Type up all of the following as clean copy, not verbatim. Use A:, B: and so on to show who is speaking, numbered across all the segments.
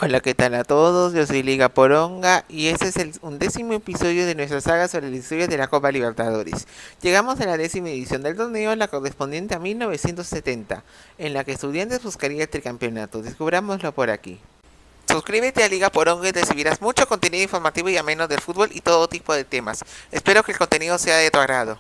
A: Hola, ¿qué tal a todos? Yo soy Liga Poronga y este es el 11º episodio de nuestra saga sobre la historia de la Copa Libertadores. Llegamos a la 10ª edición del torneo, la correspondiente a 1970, en la que Estudiantes buscaría el tricampeonato. Descubrámoslo por aquí. Suscríbete a Liga Poronga y recibirás mucho contenido informativo y ameno del fútbol y todo tipo de temas. Espero que el contenido sea de tu agrado.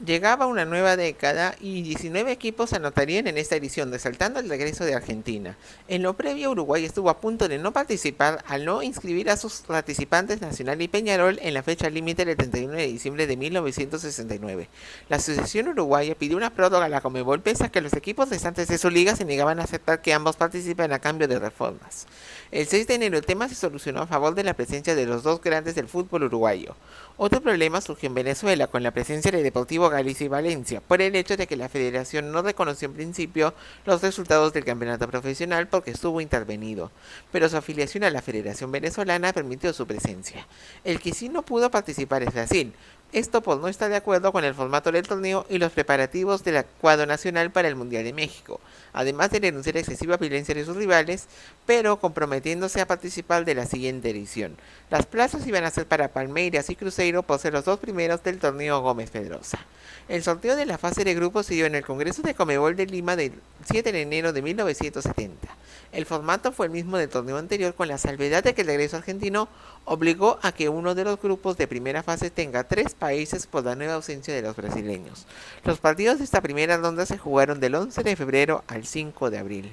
A: Llegaba una nueva década y 19 equipos anotarían en esta edición, resaltando el regreso de Argentina. En lo previo, Uruguay estuvo a punto de no participar al no inscribir a sus participantes Nacional y Peñarol en la fecha límite del 31 de diciembre de 1969. La Asociación Uruguaya pidió una prórroga a la Conmebol pese a que los equipos restantes de su liga se negaban a aceptar que ambos participen a cambio de reformas. El 6 de enero el tema se solucionó a favor de la presencia de los dos grandes del fútbol uruguayo. Otro problema surgió en Venezuela con la presencia de Deportivo Galicia y Valencia, por el hecho de que la federación no reconoció en principio los resultados del campeonato profesional porque estuvo intervenido, pero su afiliación a la Federación Venezolana permitió su presencia. El que sí no pudo participar es Brasil, esto por no estar de acuerdo con el formato del torneo y los preparativos del cuadro nacional para el Mundial de México, además de denunciar excesiva violencia de sus rivales, pero comprometiéndose a participar de la siguiente edición. Las plazas iban a ser para Palmeiras y Cruzeiro por ser los dos primeros del torneo Gómez Pedrosa. El sorteo de la fase de grupos se dio en el Congreso de Conmebol de Lima del 7 de enero de 1970. El formato fue el mismo del torneo anterior, con la salvedad de que el regreso argentino obligó a que uno de los grupos de primera fase tenga 3 países por la nueva ausencia de los brasileños. Los partidos de esta primera ronda se jugaron del 11 de febrero al 5 de abril.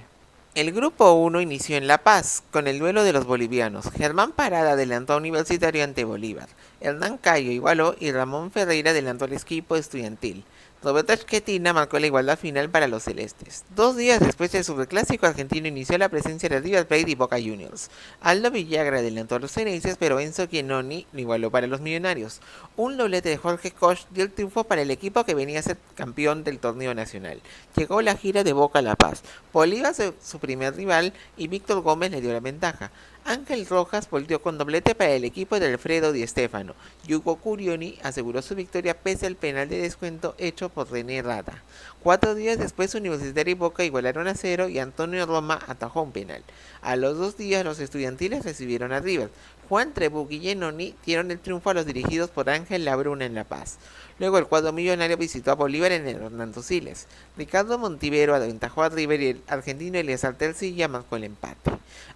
A: El grupo 1 inició en La Paz, con el duelo de los bolivianos. Germán Parada adelantó a Universitario ante Bolívar. Hernán Cayo igualó y Ramón Ferreira adelantó al equipo estudiantil. Roberto Schettino marcó la igualdad final para los celestes. 2 días después del superclásico argentino inició la presencia de River Plate y Boca Juniors. Aldo Villagra adelantó a los ceneices, pero Enzo Giannoni lo igualó para los millonarios. Un doblete de Jorge Koch dio el triunfo para el equipo que venía a ser campeón del torneo nacional. Llegó la gira de Boca a La Paz. Bolívar su primer rival y Víctor Gómez le dio la ventaja. Ángel Rojas volteó con doblete para el equipo de Alfredo Di Stéfano. Hugo Curioni aseguró su victoria pese al penal de descuento hecho por René Rada. 4 días después, Universitario y Boca igualaron a 0 y Antonio Roma atajó un penal. A los 2 días, los estudiantiles recibieron a River. Juan Trebuch y Giannoni dieron el triunfo a los dirigidos por Ángel Labruna en La Paz. Luego el cuadro millonario visitó a Bolívar en el Hernando Siles. Ricardo Montivero aventajó a River y el argentino Eliezer Tercilla marcó el empate.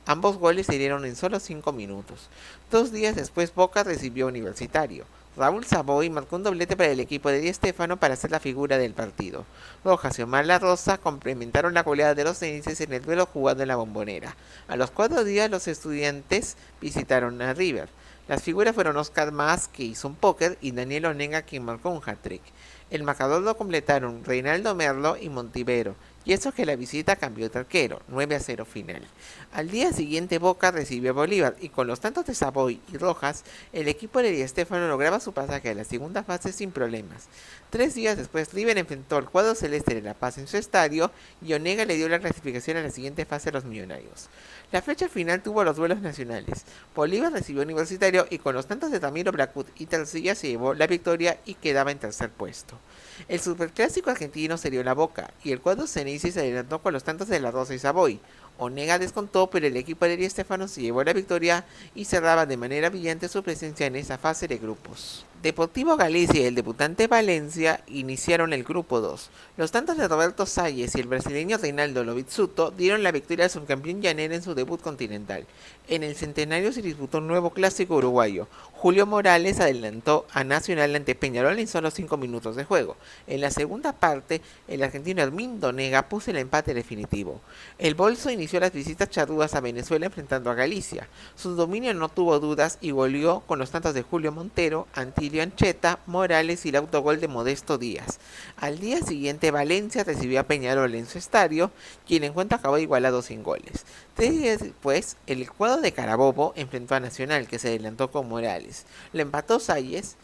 A: Ambos goles se dieron en solo 5 minutos. 2 días después, Boca recibió a Universitario. Raúl Savoy marcó un doblete para el equipo de Di Stéfano para ser la figura del partido. Rojas y Omar La Rosa complementaron la goleada de los ceneices en el duelo jugado en la Bombonera. A los 4 días, los estudiantes visitaron a River. Las figuras fueron Oscar Mas, que hizo un póker, y Daniel Onega, quien marcó un hat-trick. El marcador lo completaron Reinaldo Merlo y Montivero, y eso que la visita cambió de arquero, 9-0 final. Al día siguiente, Boca recibió a Bolívar y con los tantos de Savoy y Rojas, el equipo de Di Stéfano lograba su pasaje a la segunda fase sin problemas. 3 días después, River enfrentó al cuadro celeste de La Paz en su estadio y Onega le dio la clasificación a la siguiente fase a los millonarios. La fecha final tuvo los duelos nacionales. Bolívar recibió a Universitario y con los tantos de Ramiro Blackwood y Tercilla se llevó la victoria y quedaba en tercer puesto. El superclásico argentino se dio la Boca y el cuadro ceneice se adelantó con los tantos de La Rosa y Savoy. Onega descontó, pero el equipo de Di Stéfano se llevó la victoria y cerraba de manera brillante su presencia en esa fase de grupos. Deportivo Galicia y el debutante Valencia iniciaron el grupo 2. Los tantos de Roberto Salles y el brasileño Reinaldo Lovitzuto dieron la victoria al subcampeón llanero en su debut continental. En el centenario se disputó un nuevo clásico uruguayo. Julio Morales adelantó a Nacional ante Peñarol en solo 5 minutos de juego. En la segunda parte, el argentino Hermindo Onega puso el empate definitivo. El Bolso inició las visitas charrúas a Venezuela enfrentando a Galicia. Su dominio no tuvo dudas y goleó con los tantos de Julio Montero, Antilio Ancheta, Morales y el autogol de Modesto Díaz. Al día siguiente, Valencia recibió a Peñarol en su estadio y el encuentro acabó igualado sin goles. 3 días después, el cuadro de Carabobo enfrentó a Nacional, que se adelantó con Morales. Lo empató Salles,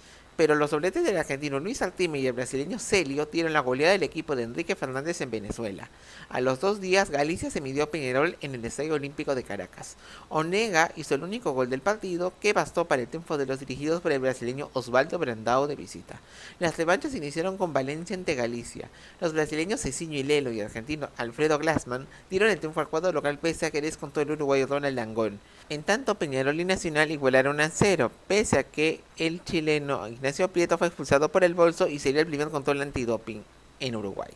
A: pero los dobletes del argentino Luis Artime y el brasileño Celio dieron la goleada del equipo de Enrique Fernández en Venezuela. A los 2 días, Galicia se midió a Peñarol en el Estadio Olímpico de Caracas. Onega hizo el único gol del partido que bastó para el triunfo de los dirigidos por el brasileño Osvaldo Brandao de visita. Las revanchas iniciaron con Valencia ante Galicia. Los brasileños Cecinho y Lelo y el argentino Alfredo Glassman dieron el triunfo al cuadro local pese a que descontó el uruguayo Ronald Langón. En tanto, Peñarol y Nacional igualaron a 0, pese a que el chileno Ignacio Prieto fue expulsado por el bolso y sería el primer control antidoping en Uruguay.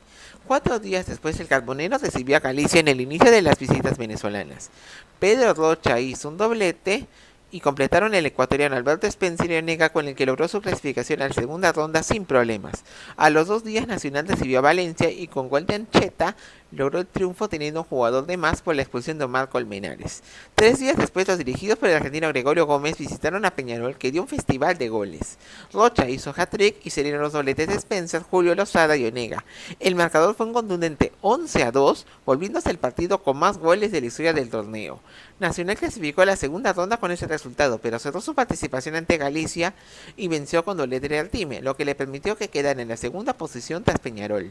A: 4 días después, el Carbonero recibió a Galicia en el inicio de las visitas venezolanas. Pedro Rocha hizo un doblete y completaron el ecuatoriano Alberto Spencer y Onega, con el que logró su clasificación a la segunda ronda sin problemas. A los 2 días, Nacional recibió a Valencia y con gol de Ancheta logró el triunfo teniendo un jugador de más por la expulsión de Omar Colmenares. 3 días después, los dirigidos por el argentino Gregorio Gómez visitaron a Peñarol, que dio un festival de goles. Rocha hizo hat-trick y se dieron los dobletes de Spencer, Julio Lozada y Onega. El marcador fue un contundente 11-2, volviéndose el partido con más goles de la historia del torneo. Nacional clasificó a la segunda ronda con ese resultado, pero cerró su participación ante Galicia y venció con doblete de Artime, lo que le permitió que quedara en la segunda posición tras Peñarol.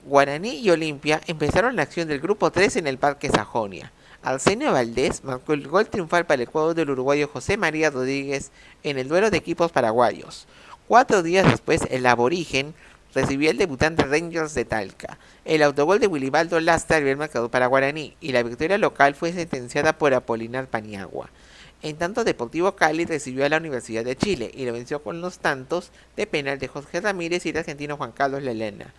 A: Guaraní y Olimpia empezaron la acción del grupo 3 en el Parque Sajonia. Arsenio Valdés marcó el gol triunfal para el cuadro del uruguayo José María Rodríguez en el duelo de equipos paraguayos. 4 días después, el Aborigen recibió el debutante Rangers de Talca. El autogol de Wilibaldo Lastra abrió el marcador para Guaraní y la victoria local fue sentenciada por Apolinar Paniagua. En tanto, Deportivo Cali recibió a la Universidad de Chile y lo venció con los tantos de penal de Jorge Ramírez y el argentino Juan Carlos Lelena,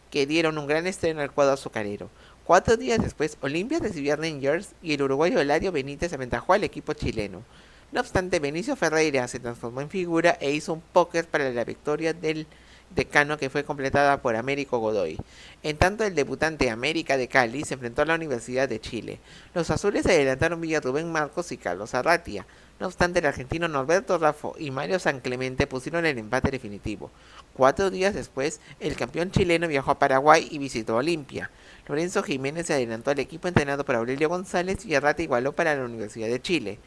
A: que dieron un gran estreno al cuadro azucarero. 4 días después, Olimpia recibió a Rangers y el uruguayo Eladio Benítez aventajó al equipo chileno. No obstante, Benicio Ferreira se transformó en figura e hizo un póker para la victoria del decano, que fue completada por Américo Godoy. En tanto, el debutante América de Cali se enfrentó a la Universidad de Chile. Los azules se adelantaron vía Rubén Marcos y Carlos Arratia. No obstante, el argentino Norberto Raffo y Mario San Clemente pusieron el empate definitivo. 4 días después, el campeón chileno viajó a Paraguay y visitó Olimpia. Lorenzo Jiménez se adelantó al equipo entrenado por Aurelio González y Arratia igualó para la Universidad de Chile.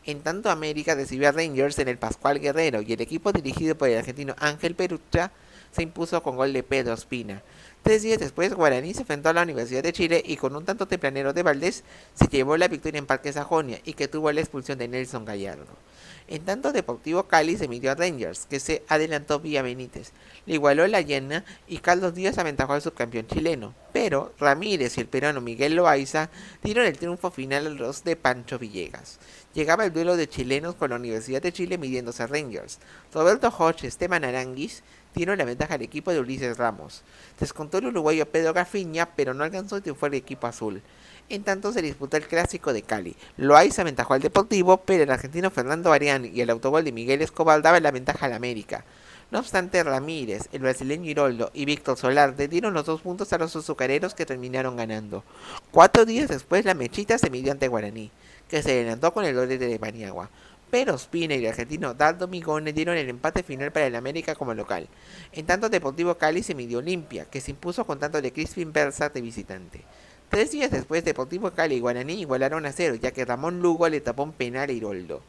A: En tanto, América recibió a Rangers en el Pascual Guerrero y el equipo dirigido por el argentino Ángel Perucha se impuso con gol de Pedro Ospina. 3 días después, Guaraní se enfrentó a la Universidad de Chile y con un tanto tempranero de Valdés se llevó la victoria en Parque Sajonia y que tuvo la expulsión de Nelson Gallardo. En tanto, Deportivo Cali se midió a Rangers, que se adelantó vía Benítez. Le igualó la llena y Carlos Díaz aventajó al subcampeón chileno, pero Ramírez y el peruano Miguel Loaiza dieron el triunfo final a los de Pancho Villegas. Llegaba el duelo de chilenos con la Universidad de Chile midiéndose a Rangers. Roberto Hodge y Esteban Aranguis dieron la ventaja al equipo de Ulises Ramos. Descontó el uruguayo Pedro Gafiña, pero no alcanzó a triunfar el equipo azul. En tanto, se disputó el clásico de Cali. Loaiza aventajó al Deportivo, pero el argentino Fernando Arián y el autogol de Miguel Escobar daban la ventaja al América. No obstante, Ramírez, el brasileño Hiroldo y Víctor Solarte dieron los 2 puntos a los azucareros, que terminaron ganando. 4 días después, la Mechita se midió ante Guaraní, que se adelantó con el doblete de Paniagua. Pero Ospina y el argentino Dardo Migone dieron el empate final para el América como local. En tanto, Deportivo Cali se midió Olimpia, que se impuso con tanto de Crispin Bersat de visitante. 3 días después, Deportivo Cali y Guaraní igualaron a 0, ya que Ramón Lugo le tapó un penal a Hiroldo.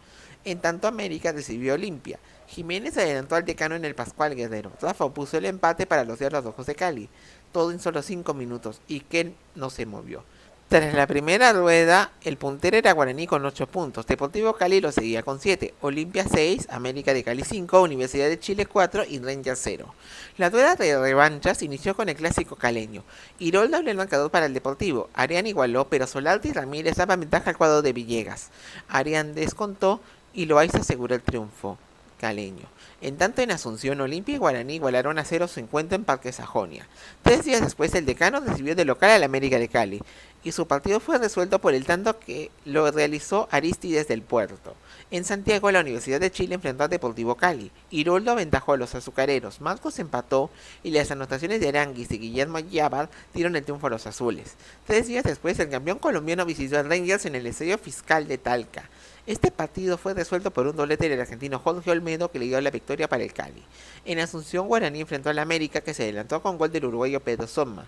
A: En tanto, América recibió Olimpia. Jiménez adelantó al decano en el Pascual Guerrero. Rafa puso el empate para los Diablos Rojos de Cali, todo en solo 5 minutos, y Ken no se movió. Tras la primera rueda, el puntero era Guaraní con 8 puntos, Deportivo Cali lo seguía con 7, Olimpia 6, América de Cali 5, Universidad de Chile 4 y Rangers 0. La rueda de revanchas inició con el clásico caleño. Hiroldo abrió el marcador para el Deportivo, Arián igualó, pero Solarte y Ramírez daban ventaja al cuadro de Villegas. Arián descontó y Loaiza aseguró el triunfo caleño. En tanto, en Asunción, Olimpia y Guaraní igualaron a 0 su encuentro en Parque Sajonia. 3 días después, el decano recibió de local al América de Cali, y su partido fue resuelto por el tanto que lo realizó Aristides del Puerto. En Santiago, la Universidad de Chile enfrentó a Deportivo Cali. Hiroldo aventajó a los azucareros, Marcos empató y las anotaciones de Aranguis y Guillermo Llávar dieron el triunfo a los azules. 3 días después, el campeón colombiano visitó a Rangers en el Estadio Fiscal de Talca. Este partido fue resuelto por un doblete del argentino Jorge Olmedo, que le dio la victoria para el Cali. En Asunción, Guaraní enfrentó al América, que se adelantó con gol del uruguayo Pedro Somma.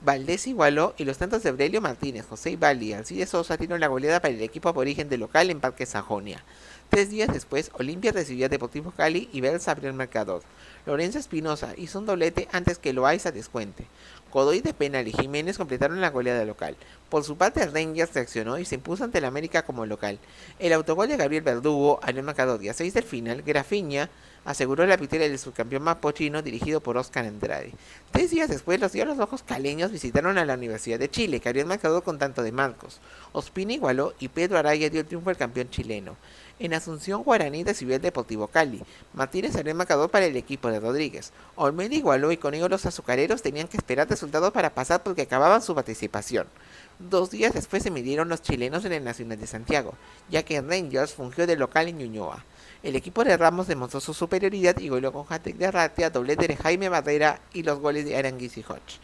A: Valdés igualó y los tantos de Aurelio Martínez, José Ibaldi y Alcides Sosa dieron la goleada para el equipo aborigen de local en Parque Sajonia. 3 días después, Olimpia recibió a Deportivo Cali y Belsa abrió el marcador. Lorenzo Espinosa hizo un doblete antes que Loaiza descuente. Godoy de penal y Jiménez completaron la goleada local. Por su parte, Rangers reaccionó y se impuso ante el América como local. El autogol de Gabriel Verdugo abrió el marcador y a 6 del final, Grafiña aseguró la victoria del subcampeón mapochino dirigido por Oscar Andrade. 3 días después, los Diablos Rojos caleños visitaron a la Universidad de Chile, que abrió el marcador con tanto de Marcos. Ospina igualó y Pedro Araya dio el triunfo al campeón chileno. En Asunción, Guaraní recibió el Deportivo Cali. Martínez abrió el marcador para el equipo de Rodríguez. Olmedo igualó y con ello los azucareros tenían que esperar resultados para pasar porque acababan su participación. 2 días después se midieron los chilenos en el Nacional de Santiago, ya que Rangers fungió de local en Ñuñoa. El equipo de Ramos demostró su superioridad y goleó con hat-trick de Arratia, doblete de Jaime Barrera y los goles de Aranguis y Hodge.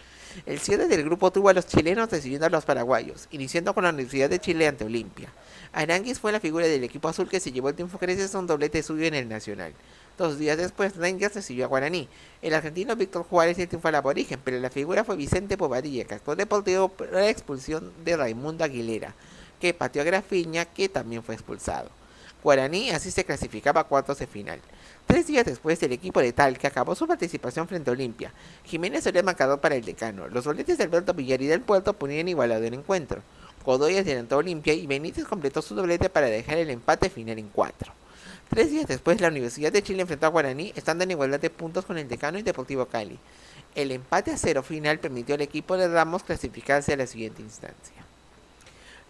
A: El cierre del grupo tuvo a los chilenos recibiendo a los paraguayos, iniciando con la Universidad de Chile ante Olimpia. Aranguis fue la figura del equipo azul que se llevó el triunfo gracias a un doblete suyo en el Nacional. 2 días después, Rangers recibió a Guaraní. El argentino Víctor Juárez dio el triunfo al aborigen, pero la figura fue Vicente Bobadilla, que actuó de portero por la expulsión de Raimundo Aguilera, que pateó a Grafiña, que también fue expulsado. Guaraní así se clasificaba a cuartos de final. 3 días después, el equipo de Talca acabó su participación frente a Olimpia. Jiménez sería el marcador para el decano. Los doletes de Alberto Villar y del Puerto ponían igualado el encuentro. Godoy adelantó a Olimpia y Benítez completó su doblete para dejar el empate final en 4. 3 días después, la Universidad de Chile enfrentó a Guaraní, estando en igualdad de puntos con el decano y Deportivo Cali. El empate a 0 final permitió al equipo de Ramos clasificarse a la siguiente instancia.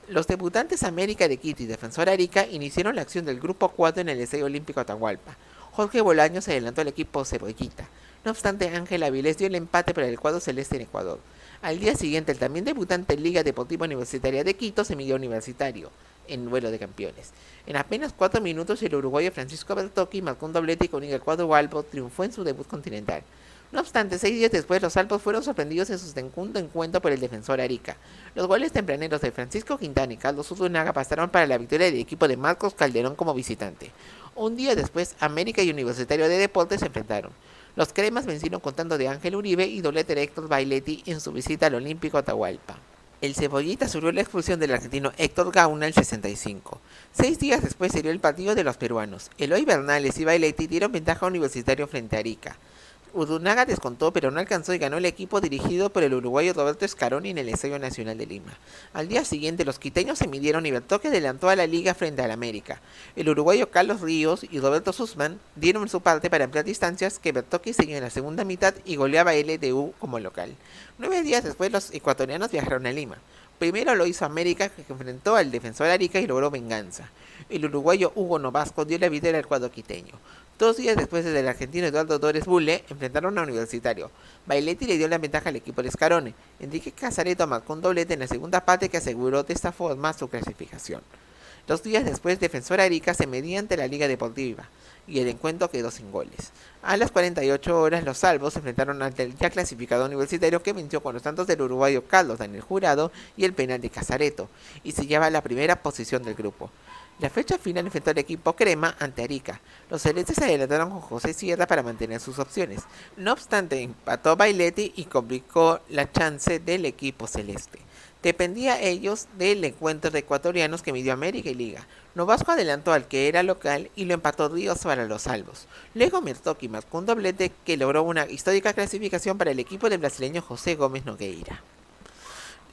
A: Los debutantes América de Quito y Defensor Arica iniciaron la acción del Grupo 4 en el Estadio Olímpico Atahualpa. Jorge Bolaños adelantó al equipo Cebollita. No obstante, Ángel Avilés dio el empate para el cuadro celeste en Ecuador. Al día siguiente, el también debutante Liga Deportiva Universitaria de Quito se midió a Universitario en duelo de campeones. En apenas 4 minutos, el uruguayo Francisco Bertocchi marcó un doblete y con el cuadro Albo triunfó en su debut continental. No obstante, 6 días después, los Alpos fueron sorprendidos en su segundo encuentro por el Defensor Arica. Los goles tempraneros de Francisco Quintana y Carlos Urdunaga bastaron para la victoria del equipo de Marcos Calderón como visitante. Un día después, América y Universitario de Deportes se enfrentaron. Los cremas vencieron con tanto de Ángel Uribe y doblete de Héctor Bailetti en su visita al Olímpico Atahualpa. El Cebollita sufrió la expulsión del argentino Héctor Gauna el 65. 6 días después se dio el partido de los peruanos. Eloy Bernales y Bailetti dieron ventaja a Universitario frente a Arica. Urdunaga descontó, pero no alcanzó y ganó el equipo dirigido por el uruguayo Roberto Scaroni en el Estadio Nacional de Lima. Al día siguiente, los quiteños se midieron y Bertocchi adelantó a la liga frente al América. El uruguayo Carlos Ríos y Roberto Sussman dieron su parte para ampliar distancias que Bertocchi siguió en la segunda mitad y goleaba a LDU como local. 9 días después, los ecuatorianos viajaron a Lima. Primero lo hizo América, que enfrentó al Defensor Arica y logró venganza. El uruguayo Hugo Novasco dio la victoria al cuadro quiteño. 2 días después del argentino Eduardo Dores Bulle enfrentaron a Universitario. Bailetti le dio la ventaja al equipo de Scarone. Enrique Casareto marcó un doblete en la segunda parte que aseguró de esta forma su clasificación. 2 días después, Defensor Arica se medía ante la Liga Deportiva y el encuentro quedó sin goles. A las 48 horas, los salvos se enfrentaron ante el ya clasificado Universitario, que venció con los tantos del uruguayo Carlos Daniel Jurado y el penal de Casareto, y se lleva a la primera posición del grupo. La fecha final enfrentó al equipo Crema ante Arica. Los celestes se adelantaron con José Sierra para mantener sus opciones. No obstante, empató Bailetti y complicó la chance del equipo celeste. Dependía ellos del encuentro de ecuatorianos que midió América y Liga. Novasco adelantó al que era local y lo empató Ríos para los salvos. Luego Bertocchi marcó un doblete que logró una histórica clasificación para el equipo del brasileño José Gómez Nogueira.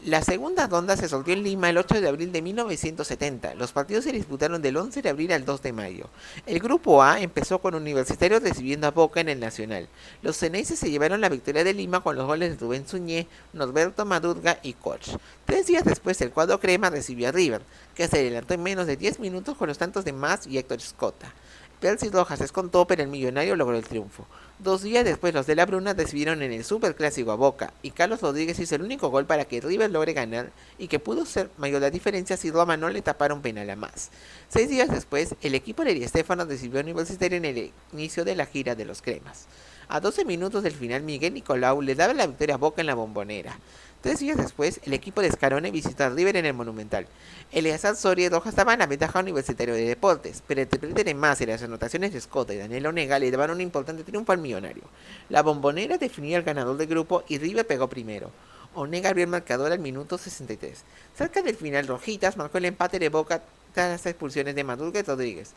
A: La segunda ronda se sortió en Lima el 8 de abril de 1970. Los partidos se disputaron del 11 de abril al 2 de mayo. El grupo A empezó con Universitario recibiendo a Boca en el Nacional. Los ceneices se llevaron la victoria de Lima con los goles de Rubén Suñé, Norberto Madurga y Koch. 3 días después, el cuadro Crema recibió a River, que se adelantó en menos de 10 minutos con los tantos de Mas y Héctor Escota. Percy Rojas descontó, pero el millonario logró el triunfo. 2 días después, los de la Bruna recibieron en el Superclásico a Boca, y Carlos Rodríguez hizo el único gol para que River logre ganar, y que pudo ser mayor la diferencia si Roma no le tapara un penal a más. 6 días después, el equipo de Di Stéfano recibió a Universitario en el inicio de la gira de los Cremas. A 12 minutos del final, Miguel Nicolau le daba la victoria a Boca en la Bombonera. 3 días después, el equipo de Scarone visitó a River en el Monumental. Eleazar Soria y Rojas daban la ventaja Universitario de Deportes, pero el triplete de Mas y las anotaciones de Escota y Daniel Onega le daban un importante triunfo al millonario. La Bombonera definía el ganador del grupo y River pegó primero. Onega abrió el marcador al minuto 63. Cerca del final, Rojitas marcó el empate de Boca tras las expulsiones de Madruga y Rodríguez.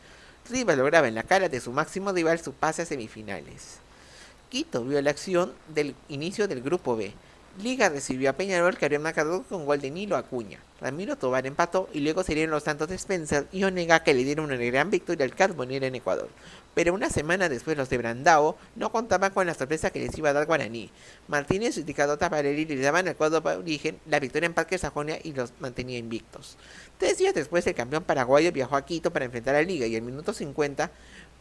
A: Rivas lograba en la cara de su máximo rival su pase a semifinales. Quito vio la acción del inicio del grupo B. Liga recibió a Peñarol, que abrió el marcador con gol de Nilo Acuña. Ramiro Tobar empató y luego serían los tantos de Spencer y Onega, que le dieron una gran victoria al Carbonero en Ecuador. Pero una semana después los de Brandao no contaban con la sorpresa que les iba a dar Guaraní. Martínez y Ricardo Taparelli le daban al cuadro de origen la victoria en Parque Sajonia y los mantenía invictos. 3 días después, el campeón paraguayo viajó a Quito para enfrentar a Liga y al minuto 50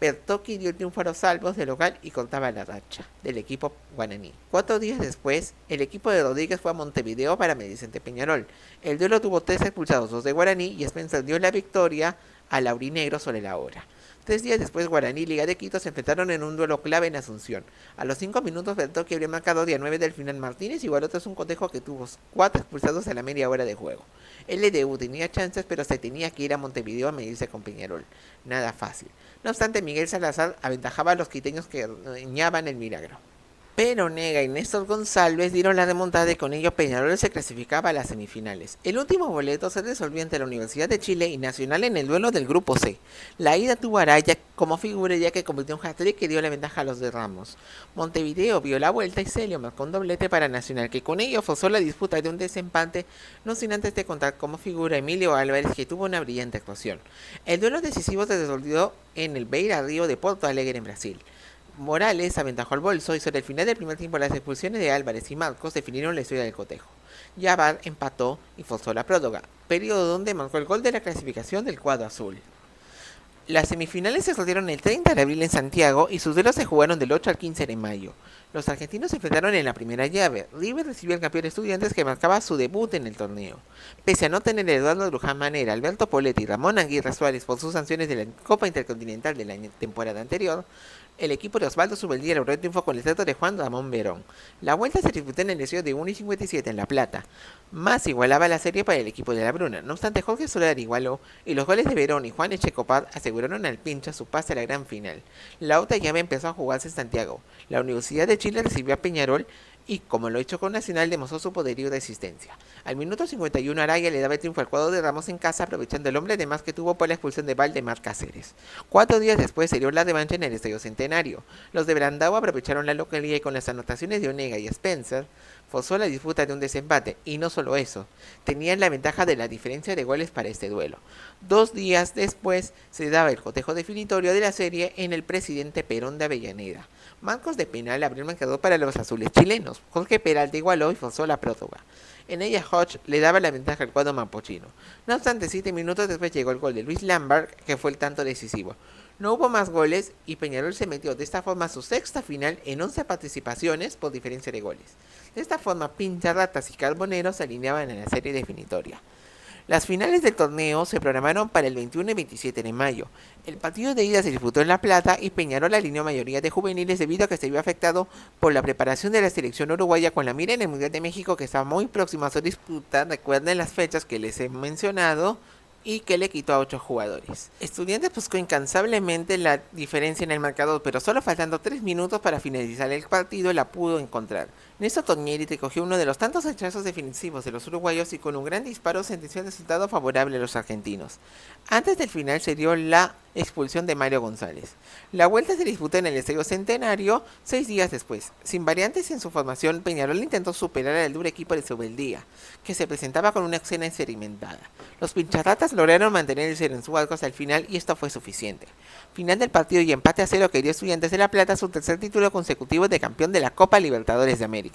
A: Bertocchi dio el triunfo a los salvos del local y cortaba la racha del equipo guaraní. 4 días después, el equipo de Rodríguez fue a Montevideo para medirse ante Peñarol. El duelo tuvo 3 expulsados, 2 de Guaraní, y Spencer dio la victoria al aurinegro sobre la hora. 3 días después, Guaraní y Liga de Quito se enfrentaron en un duelo clave en Asunción. A los 5 minutos, Bertocchi abrió marcador y a 9 del final Martínez igualó tras un cotejo que tuvo 4 expulsados a la media hora de juego. LDU tenía chances, pero se tenía que ir a Montevideo a medirse con Peñarol. Nada fácil. No obstante, Miguel Salazar aventajaba a los quiteños, que reñaban el milagro. Pero Onega y Néstor González dieron la remontada y con ello Peñarol se clasificaba a las semifinales. El último boleto se resolvió entre la Universidad de Chile y Nacional en el duelo del grupo C. La ida tuvo a Araya como figura, ya que convirtió un hat-trick que dio la ventaja a los de Ramos. Montevideo vio la vuelta y Celio marcó un doblete para Nacional, que con ello forzó la disputa de un desempate, no sin antes de contar como figura Emilio Álvarez, que tuvo una brillante actuación. El duelo decisivo se resolvió en el Beira Río de Porto Alegre, en Brasil. Morales aventajó al bolso y sobre el final del primer tiempo las expulsiones de Álvarez y Marcos definieron la historia del cotejo. Yabar empató y forzó la próloga, periodo donde marcó el gol de la clasificación del cuadro azul. Las semifinales se resolvieron el 30 de abril en Santiago y sus duelos se jugaron del 8 al 15 de mayo. Los argentinos se enfrentaron en la primera llave. River recibió al campeón Estudiantes, que marcaba su debut en el torneo. Pese a no tener a Eduardo Luján Manera, Alberto Poletti y Ramón Aguirre Suárez por sus sanciones de la Copa Intercontinental de la temporada anterior, el equipo de Osvaldo Subeldía logró el triunfo con el trato de Juan Ramón Verón. La vuelta se disputó en el estadio de 1:57 en La Plata. Más igualaba la serie para el equipo de La Bruna. No obstante, Jorge Soler igualó y los goles de Verón y Juan Echecopar aseguraron al Pincha su pase a la gran final. La otra llave empezó a jugarse en Santiago. La Universidad de Chile recibió a Peñarol y, como lo hizo con Nacional, demostró su poderío de resistencia. Al minuto 51, Araya le daba el triunfo al cuadro de Ramos en casa, aprovechando el hombre de más que tuvo por la expulsión de Valdemar Cáceres. 4 días después se dio la revancha en el Estadio Centenario. Los de Brandao aprovecharon la localidad y con las anotaciones de Onega y Spencer forzó la disputa de un desempate, y no solo eso, tenían la ventaja de la diferencia de goles para este duelo. 2 días después se daba el cotejo definitorio de la serie en el Presidente Perón de Avellaneda. Marcos de penal abrió el marcador para los azules chilenos. Jorge Peralta igualó y forzó la prótoga. En ella Hodge le daba la ventaja al cuadro mapochino. No obstante, 7 minutos después llegó el gol de Luis Lambert, que fue el tanto decisivo. No hubo más goles y Peñarol se metió de esta forma a su sexta final en 11 participaciones por diferencia de goles. De esta forma, Pincharratas y Carboneros se alineaban en la serie definitoria. Las finales del torneo se programaron para el 21 y 27 de mayo. El partido de ida se disputó en La Plata y Peñarol alineó mayoría de juveniles debido a que se vio afectado por la preparación de la selección uruguaya con la mira en el Mundial de México, que está muy próximo a su disputa. Recuerden las fechas que les he mencionado y que le quitó a 8 jugadores. Estudiantes buscó incansablemente la diferencia en el marcador, pero solo faltando 3 minutos para finalizar el partido la pudo encontrar. Néstor Tornieri recogió uno de los tantos rechazos defensivos de los uruguayos y con un gran disparo sentenció el resultado favorable a los argentinos. Antes del final se dio la expulsión de Mario González. La vuelta se disputó en el Estadio Centenario 6 días después. Sin variantes en su formación, Peñarol intentó superar al duro equipo de Subeldía, que se presentaba con una escena experimentada. Los Pincharratas lograron mantener el 0 en su arco hasta el final y esto fue suficiente. Final del partido y empate a 0 que dio Estudiantes de La Plata su tercer título consecutivo de campeón de la Copa Libertadores de América.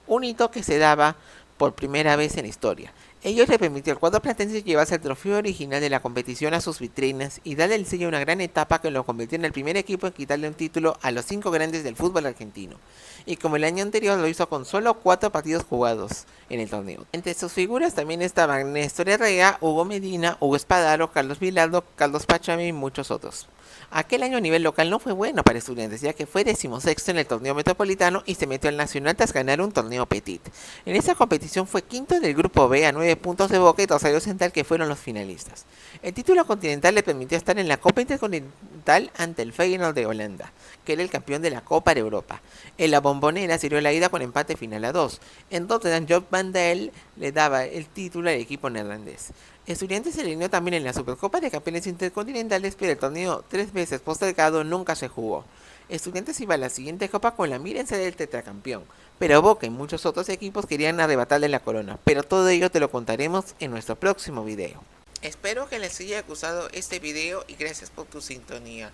A: Un hito que se daba por primera vez en la historia. Ello le permitió al cuadro platense llevarse el trofeo original de la competición a sus vitrinas y darle el sello a una gran etapa que lo convirtió en el primer equipo en quitarle un título a los 5 grandes del fútbol argentino. Y como el año anterior lo hizo con solo 4 partidos jugados en el torneo. Entre sus figuras también estaban Néstor Herrera, Hugo Medina, Hugo Espadaro, Carlos Vilardo, Carlos Pachami y muchos otros. Aquel año a nivel local no fue bueno para Estudiantes, ya que fue 16º en el torneo metropolitano y se metió al Nacional tras ganar un torneo petit. En esta competición fue quinto del grupo B a 9 de puntos de Boca y Rosario Central, que fueron los finalistas. El título continental le permitió estar en la Copa Intercontinental ante el Feyenoord de Holanda, que era el campeón de la Copa de Europa. En la Bombonera sirvió la ida con empate final a 2. En Rotterdam, Joop van Dijk le daba el título al equipo neerlandés. Estudiantes se eliminó también en la Supercopa de Campeones Intercontinentales, pero el torneo 3 veces postergado nunca se jugó. Estudiantes iba a la siguiente copa con la mira en ser el tetracampeón, pero Boca y muchos otros equipos querían arrebatarle la corona, pero todo ello te lo contaremos en nuestro próximo video. Espero que les haya gustado este video y gracias por tu sintonía.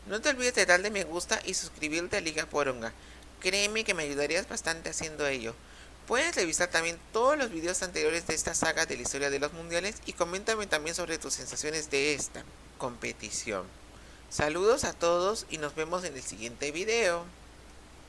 A: No te olvides de darle me gusta y suscribirte a Liga Poronga. Créeme que me ayudarías bastante haciendo ello. Puedes revisar también todos los videos anteriores de esta saga de la historia de los mundiales y coméntame también sobre tus sensaciones de esta competición. Saludos a todos y nos vemos en el siguiente video.